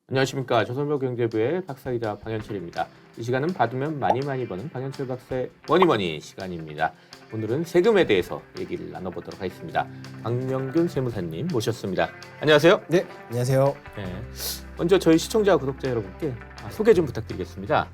안녕하십니까. 조선일보경제부의 박사이자 방현철입니다. 이 시간은 받으면 많이 버는 방현철 박사의 뭐니뭐니 시간입니다. 오늘은 세금에 대해서 얘기를 나눠보도록 하겠습니다. 박명균 세무사님 모셨습니다. 안녕하세요. 네, 안녕하세요. 네. 먼저 저희 시청자, 구독자 여러분께 소개 좀 부탁드리겠습니다.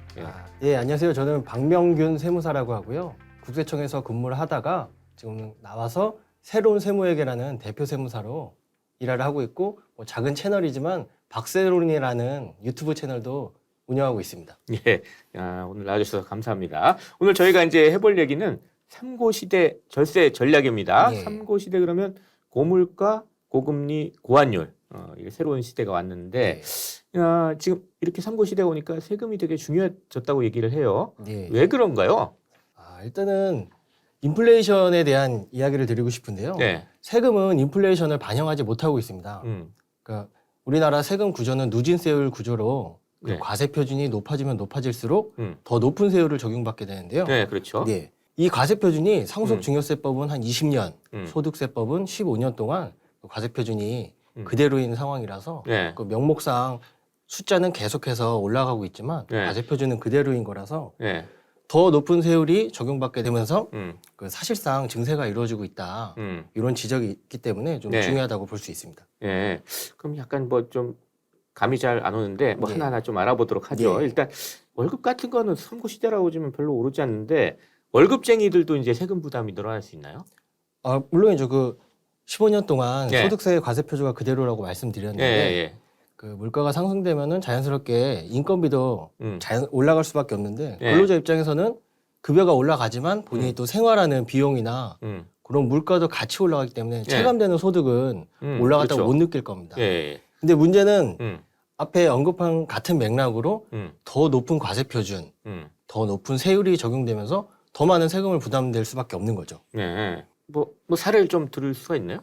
예, 안녕하세요. 저는 박명균 세무사라고 하고요. 국세청에서 근무를 하다가 지금 나와서 새로운 세무회계라는 대표 세무사로 일을 하고 있고, 작은 채널이지만 박세론이라는 유튜브 채널도 운영하고 있습니다. 예, 오늘 나와주셔서 감사합니다. 오늘 저희가 이제 해볼 얘기는 삼고시대 절세 전략입니다. 예. 삼고시대 그러면 고물가, 고금리, 고환율 이게 새로운 시대가 왔는데 지금 이렇게 삼고시대가 오니까 세금이 되게 중요해졌다고 얘기를 해요. 예. 왜 그런가요? 일단은 인플레이션에 대한 이야기를 드리고 싶은데요. 네. 세금은 인플레이션을 반영하지 못하고 있습니다. 그러니까 우리나라 세금 구조는 누진세율 구조로 네. 과세 표준이 높아지면 높아질수록 음. 더 높은 세율을 적용받게 되는데요. 네, 그렇죠. 네. 이 과세 표준이 상속증여세법은 한 20년, 소득세법은 15년 동안 과세 표준이 그대로인 상황이라서 네. 그 명목상 숫자는 계속해서 올라가고 있지만 네. 과세 표준은 그대로인 거라서 네. 더 높은 세율이 적용받게 되면서 그 사실상 증세가 이루어지고 있다. 이런 지적이 있기 때문에 좀 네. 중요하다고 볼 수 있습니다. 예. 그럼 약간 뭐 좀 감이 잘 안 오는데 뭐 네. 하나하나 좀 알아보도록 하죠. 네. 일단 월급 같은 거는 삼고시대라고 지금 별로 오르지 않는데 월급쟁이들도 이제 세금 부담이 늘어날 수 있나요? 물론이죠. 그 15년 동안 예. 소득세 과세 표준가 그대로라고 말씀드렸는데 예. 그 물가가 상승되면은 자연스럽게 인건비도 올라갈 수밖에 없는데 예. 근로자 입장에서는 급여가 올라가지만 본인이 또 생활하는 비용이나 그런 물가도 같이 올라가기 때문에 체감되는 소득은 올라갔다고 그렇죠. 못 느낄 겁니다. 예. 근데 문제는 앞에 언급한 같은 맥락으로 음. 더 높은 과세 표준, 더 높은 세율이 적용되면서 더 많은 세금을 부담될 수밖에 없는 거죠. 예. 뭐 사례를 좀 들을 수가 있나요?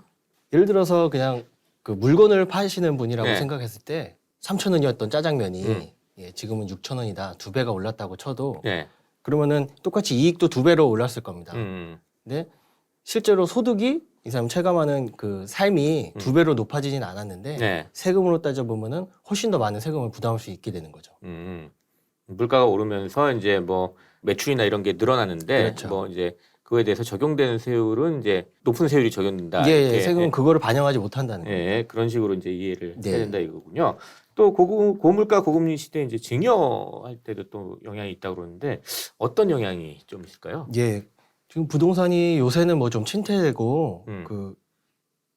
예를 들어서 그냥 그 물건을 파시는 분이라고 네. 생각했을 때 3,000원이었던 짜장면이 지금은 6,000원이다. 2배가 올랐다고 쳐도 예. 그러면은 똑같이 이익도 2배로 올랐을 겁니다. 근데 실제로 소득이 이 사람 체감하는 그 삶이 2배로 높아지진 않았는데 네. 세금으로 따져보면은 훨씬 더 많은 세금을 부담할 수 있게 되는 거죠. 물가가 오르면서 이제 뭐 매출이나 이런 게 늘어나는데 그렇죠. 뭐 이제 그거에 대해서 적용되는 세율은 이제 높은 세율이 적용된다. 예, 이렇게. 세금은 그거를 반영하지 못한다는 거예요. 예, 그런 식으로 이제 이해를 네. 해야 된다 이거군요. 또 고물가 고금리 시대에 이제 증여할 때도 또 영향이 있다고 그러는데 어떤 영향이 좀 있을까요? 예, 지금 부동산이 요새는 뭐 좀 침체되고 그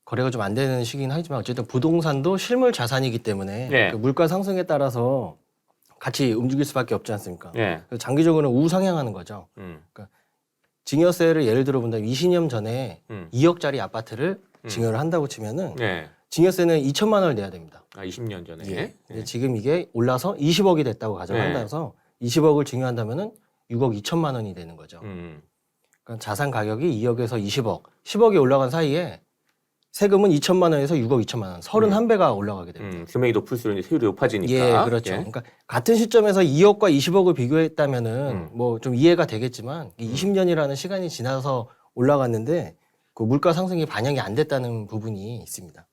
거래가 좀 안 되는 시기긴 하지만 어쨌든 부동산도 실물 자산이기 때문에 네. 그 물가 상승에 따라서 같이 움직일 수밖에 없지 않습니까? 예. 그래서 장기적으로는 우상향하는 거죠. 증여세를 예를 들어 본다면 20년 전에 2억짜리 아파트를 증여를 한다고 치면은 네. 증여세는 2천만 원을 내야 됩니다. 20년 전에. 예. 근데 지금 이게 올라서 20억이 됐다고 가정한다서 20억을 증여한다면은 6억 2천만 원이 되는 거죠. 그러니까 자산 가격이 2억에서 20억, 10억이 올라간 사이에 세금은 2천만 원에서 6억 2천만 원, 31배가 올라가게 됩니다. 금액이 높을수록 이제 세율이 높아지니까. 예, 그렇죠. 그러니까 같은 시점에서 2억과 20억을 비교했다면은 뭐 좀 이해가 되겠지만 20년이라는 시간이 지나서 올라갔는데 그 물가 상승이 반영이 안 됐다는 부분이 있습니다.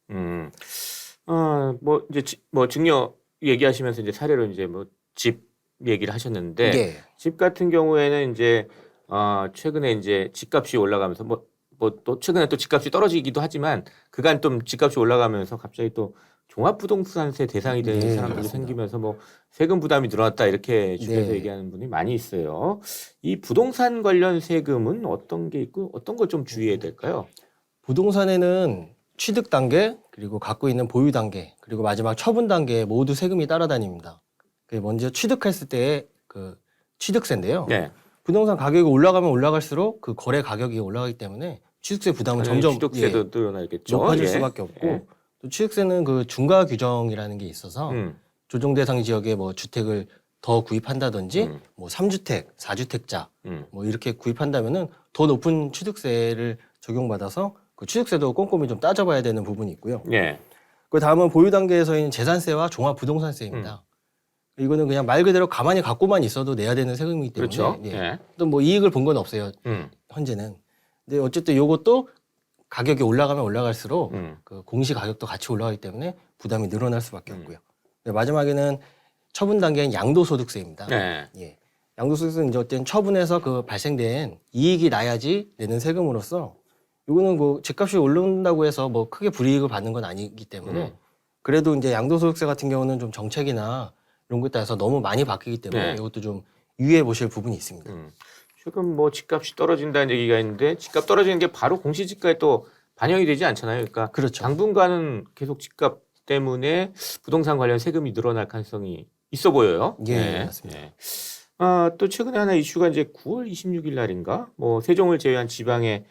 뭐 이제 뭐 증여 얘기하시면서 이제 사례로 이제 뭐 집 얘기를 하셨는데 예. 집 같은 경우에는 이제 최근에 이제 집값이 올라가면서 뭐 또 최근에 또 집값이 떨어지기도 하지만 그간 좀 집값이 올라가면서 갑자기 또 종합부동산세 대상이 되는 네, 사람들이 그렇습니다. 생기면서 뭐 세금 부담이 늘어났다 이렇게 주변에서 네. 얘기하는 분이 많이 있어요. 이 부동산 관련 세금은 어떤 게 있고 어떤 걸 좀 주의해야 될까요? 부동산에는 취득 단계, 그리고 갖고 있는 보유 단계, 그리고 마지막 처분 단계에 모두 세금이 따라다닙니다. 그게 먼저 취득했을 때의 그 취득세인데요. 네. 부동산 가격이 올라가면 올라갈수록 그 거래 가격이 올라가기 때문에 취득세 부담은 점점 취득세도 늘어나겠죠. 높아질 예. 수밖에 없고 예. 또 취득세는 그 중과 규정이라는 게 있어서 조정 대상 지역에 뭐 주택을 더 구입한다든지 뭐 3주택, 4주택자 뭐 이렇게 구입한다면은 더 높은 취득세를 적용받아서 그 취득세도 꼼꼼히 좀 따져봐야 되는 부분이 있고요. 예. 그 다음은 보유 단계에서는 재산세와 종합부동산세입니다. 이거는 그냥 말 그대로 가만히 갖고만 있어도 내야 되는 세금이기 때문에 그렇죠. 예. 예. 또 뭐 이익을 본 건 없어요. 현재는. 근데 어쨌든 요것도 가격이 올라가면 올라갈수록 그 공시 가격도 같이 올라가기 때문에 부담이 늘어날 수밖에 없고요. 네, 마지막에는 처분 단계는 양도소득세입니다. 네. 예. 양도소득세는 이제 어떤 처분에서 그 발생된 이익이 나야지 내는 세금으로서 이거는 뭐 집값이 오른다고 해서 뭐 크게 불이익을 받는 건 아니기 때문에 그래도 이제 양도소득세 같은 경우는 좀 정책이나 이런 것에 따라서 너무 많이 바뀌기 때문에 네. 이것도 좀 유의해 보실 부분이 있습니다. 지금 뭐 집값이 떨어진다는 얘기가 있는데 집값 떨어지는 게 바로 공시지가에 또 반영이 되지 않잖아요. 그러니까 그렇죠. 당분간은 계속 집값 때문에 부동산 관련 세금이 늘어날 가능성이 있어 보여요. 예, 맞습니다. 네. 또 최근에 하나 이슈가 이제 9월 26일 날인가 뭐 세종을 제외한 지방의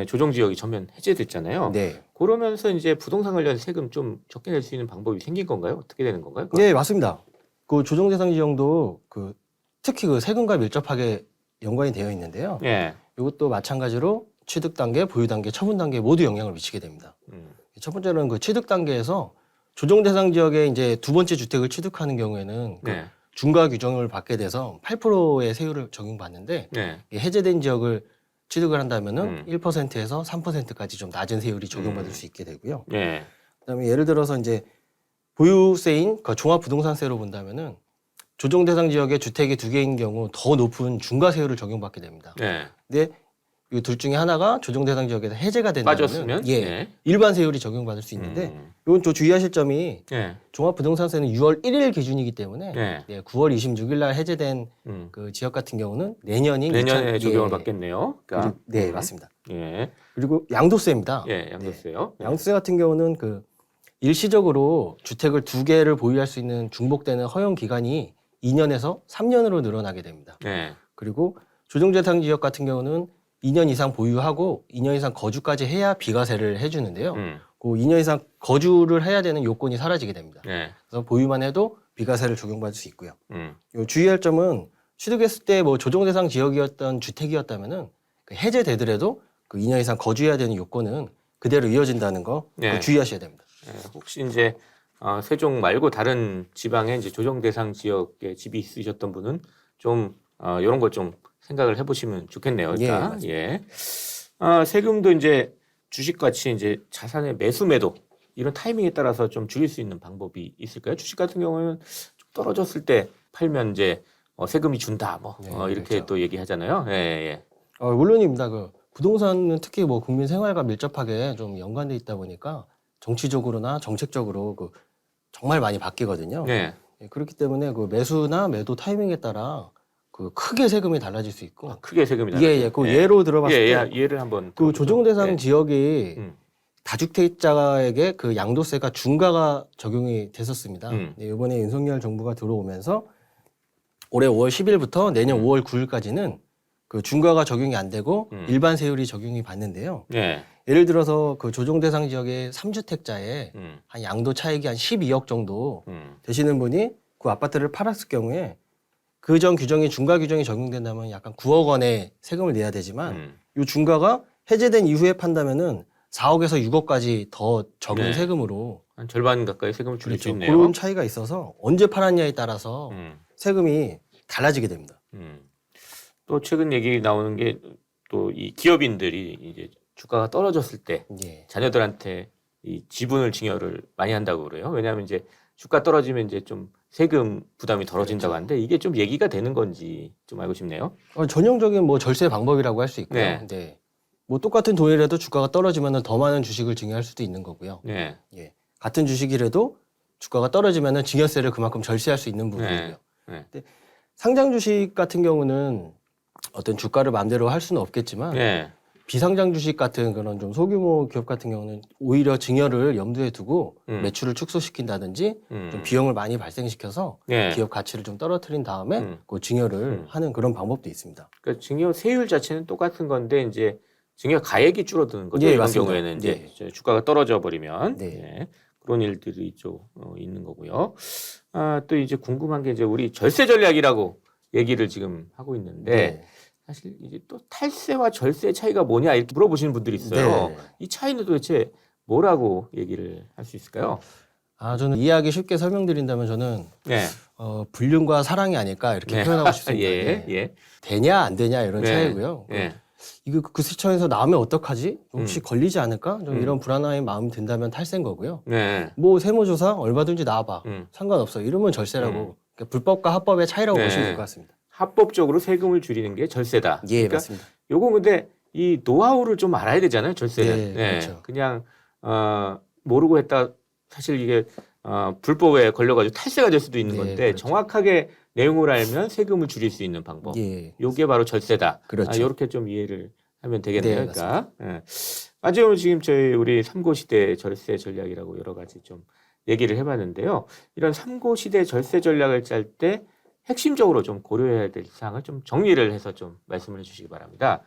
조정 지역이 전면 해제됐잖아요. 네. 그러면서 이제 부동산 관련 세금 좀 적게 낼 수 있는 방법이 생긴 건가요? 어떻게 되는 건가요? 그건? 네, 맞습니다. 그 조정 대상 지형도 그 특히 그 세금과 밀접하게 연관이 되어 있는데요. 예. 이것도 마찬가지로 취득 단계, 보유 단계, 처분 단계에 모두 영향을 미치게 됩니다. 첫 번째는 그 취득 단계에서 조정 대상 지역에 이제 두 번째 주택을 취득하는 경우에는 그 네. 중과 규정을 받게 돼서 8%의 세율을 적용받는데 네. 이게 해제된 지역을 취득을 한다면은 1%에서 3%까지 좀 낮은 세율이 적용받을 수 있게 되고요. 네. 그다음에 예를 들어서 이제 보유세인 그 종합부동산세로 본다면은 조정 대상 지역에 주택이 두 개인 경우 더 높은 중과세율을 적용받게 됩니다. 네. 근데 이 둘 중에 하나가 조정 대상 지역에서 해제가 된다면 빠졌으면 예, 네. 일반 세율이 적용받을 수 있는데 이건 또 주의하실 점이 네. 종합부동산세는 6월 1일 기준이기 때문에 네. 예, 9월 26일 날 해제된 그 지역 같은 경우는 내년인 내년에 2000 적용을 예, 받겠네요. 그러니까 네, 맞습니다. 예. 그리고 양도세입니다. 예, 양도세요. 네. 양도세 같은 경우는 그 일시적으로 주택을 두 개를 보유할 수 있는 중복되는 허용 기간이 2년에서 3년으로 늘어나게 됩니다. 네. 그리고 조정 대상 지역 같은 경우는 2년 이상 보유하고 2년 이상 거주까지 해야 비과세를 해주는데요. 그 2년 이상 거주를 해야 되는 요건이 사라지게 됩니다. 네. 그래서 보유만 해도 비과세를 적용받을 수 있고요. 요 주의할 점은 취득했을 때 뭐 조정 대상 지역이었던 주택이었다면은 그 해제되더라도 그 2년 이상 거주해야 되는 요건은 그대로 이어진다는 거 네. 주의하셔야 됩니다. 혹시 이제 세종 말고 다른 지방에 이제 조정 대상 지역에 집이 있으셨던 분은 좀 이런 거 좀 생각을 해보시면 좋겠네요. 일단. 예. 세금도 이제 주식같이 이제 자산의 매수 매도 이런 타이밍에 따라서 좀 줄일 수 있는 방법이 있을까요? 주식 같은 경우는 좀 떨어졌을 때 팔면 이제 세금이 준다 뭐 이렇게 그렇죠. 또 얘기하잖아요. 예, 예. 물론입니다. 그 부동산은 특히 뭐 국민 생활과 밀접하게 좀 연관돼 있다 보니까 정치적으로나 정책적으로 그 정말 많이 바뀌거든요. 네. 예, 그렇기 때문에 그 매수나 매도 타이밍에 따라 그 크게 세금이 달라질 수 있고 크게 세금이 예, 그 예로 들어봤을 때 예를 한번 그 조정 대상 예. 지역이 다주택자에게 그 양도세가 중과가 적용이 됐었습니다. 네, 이번에 윤석열 정부가 들어오면서 올해 5월 10일부터 내년 5월 9일까지는 그 중과가 적용이 안 되고 일반 세율이 적용이 받는데요. 네. 예를 들어서 그 조정 대상 지역의 3주택자에 한 양도 차익이 한 12억 정도 되시는 분이 그 아파트를 팔았을 경우에 그 전 규정이 중과 규정이 적용된다면 약간 9억 원의 세금을 내야 되지만 이 중과가 해제된 이후에 판다면은 4억에서 6억까지 더 적은 네. 세금으로 한 절반 가까이 세금을 줄일 수 그렇죠. 있네요. 그런 차이가 있어서 언제 팔았냐에 따라서 세금이 달라지게 됩니다. 또 최근 얘기 나오는 게 또 이 기업인들이 이제 주가가 떨어졌을 때 예. 자녀들한테 이 지분을 증여를 많이 한다고 그래요. 왜냐하면 이제 주가 떨어지면 이제 좀 세금 부담이 덜어진다고 하는데 이게 좀 얘기가 되는 건지 좀 알고 싶네요. 전형적인 뭐 절세 방법이라고 할 수 있고요. 네. 네. 뭐 똑같은 돈이라도 주가가 떨어지면 더 많은 주식을 증여할 수도 있는 거고요. 네. 예. 같은 주식이라도 주가가 떨어지면 증여세를 그만큼 절세할 수 있는 부분이고요. 네. 근데 상장 주식 같은 경우는 어떤 주가를 마음대로 할 수는 없겠지만 네. 비상장 주식 같은 그런 좀 소규모 기업 같은 경우는 오히려 증여를 염두에 두고 매출을 축소시킨다든지 좀 비용을 많이 발생시켜서 네. 기업 가치를 좀 떨어뜨린 다음에 그 증여를 하는 그런 방법도 있습니다. 그러니까 증여 세율 자체는 똑같은 건데 이제 증여 가액이 줄어드는 거죠. 예, 이런 맞습니다. 경우에는 이제 주가가 떨어져 버리면 네. 네. 그런 일들이 좀 있는 거고요. 또 이제 궁금한 게 이제 우리 절세 전략이라고 얘기를 지금 하고 있는데 네. 사실 이제 또 탈세와 절세 차이가 뭐냐 이렇게 물어보시는 분들이 있어요. 네. 이 차이는 도대체 뭐라고 얘기를 할 수 있을까요? 저는 이해하기 쉽게 설명드린다면 저는 네. 불륜과 사랑이 아닐까 이렇게 표현하고 싶습니다. 예, 예. 예. 되냐 안 되냐 이런 네. 차이고요. 네. 이거 그 시청에서 나오면 어떡하지? 혹시 걸리지 않을까? 좀 이런 불안한 마음이 든다면 탈세인 거고요. 네. 뭐 세무조사 얼마든지 나와봐. 상관없어. 이러면 절세라고. 그러니까 불법과 합법의 차이라고 네. 보시면 될 것 같습니다. 합법적으로 세금을 줄이는 게 절세다. 예, 그러니까 맞습니다. 요거 근데 이 노하우를 좀 알아야 되잖아요, 절세는. 네, 그렇죠. 그냥 모르고 했다 사실 이게 불법에 걸려가지고 탈세가 될 수도 있는 네, 건데 그렇죠. 정확하게 내용을 알면 세금을 줄일 수 있는 방법. 예. 요게 바로 절세다. 그렇죠. 이렇게 좀 이해를 하면 되겠네요. 네, 그러니까 마지막으로 지금 우리 3고 시대 절세 전략이라고 여러 가지 좀 얘기를 해봤는데요. 이런 3고 시대 절세 전략을 짤 때 핵심적으로 좀 고려해야 될 사항을 좀 정리를 해서 좀 말씀을 해주시기 바랍니다.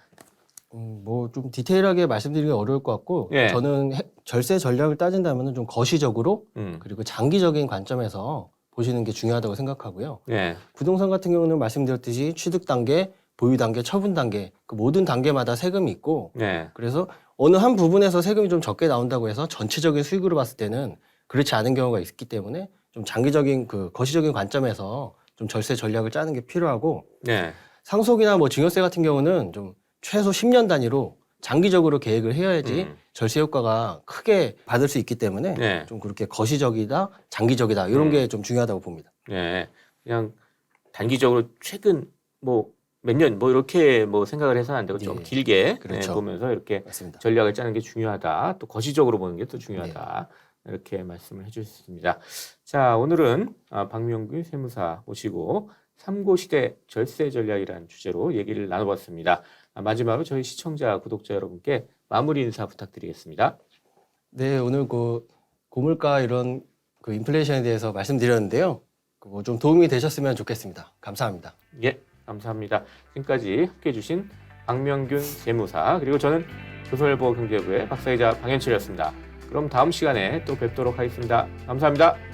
뭐 좀 디테일하게 말씀드리기 어려울 것 같고 예. 저는 절세 전략을 따진다면 좀 거시적으로 그리고 장기적인 관점에서 보시는 게 중요하다고 생각하고요. 예. 부동산 같은 경우는 말씀드렸듯이 취득 단계, 보유 단계, 처분 단계 그 모든 단계마다 세금이 있고 예. 그래서 어느 한 부분에서 세금이 좀 적게 나온다고 해서 전체적인 수익으로 봤을 때는 그렇지 않은 경우가 있기 때문에 좀 장기적인 그 거시적인 관점에서 좀 절세 전략을 짜는 게 필요하고 예. 상속이나 뭐 증여세 같은 경우는 좀 최소 10년 단위로 장기적으로 계획을 해야지 절세 효과가 크게 받을 수 있기 때문에 네. 좀 그렇게 거시적이다, 장기적이다 이런 게 좀 중요하다고 봅니다. 네. 그냥 단기적으로 최근 뭐 몇 년 뭐 이렇게 뭐 생각을 해서는 안 되고 좀 예. 길게 그렇죠. 보면서 이렇게 맞습니다. 전략을 짜는 게 중요하다. 또 거시적으로 보는 게 또 중요하다. 이렇게 말씀을 해주셨습니다. 자, 오늘은 박명균 세무사 모시고 3고 시대 절세 전략이라는 주제로 얘기를 나눠봤습니다. 마지막으로 저희 시청자, 구독자 여러분께 마무리 인사 부탁드리겠습니다. 네, 오늘 그 고물가 이런 그 인플레이션에 대해서 말씀드렸는데요. 뭐 좀 도움이 되셨으면 좋겠습니다. 감사합니다. 예, 감사합니다. 지금까지 함께해 주신 박명균 세무사 그리고 저는 조선일보 경제부의 박사이자 방현철이었습니다. 그럼 다음 시간에 또 뵙도록 하겠습니다. 감사합니다.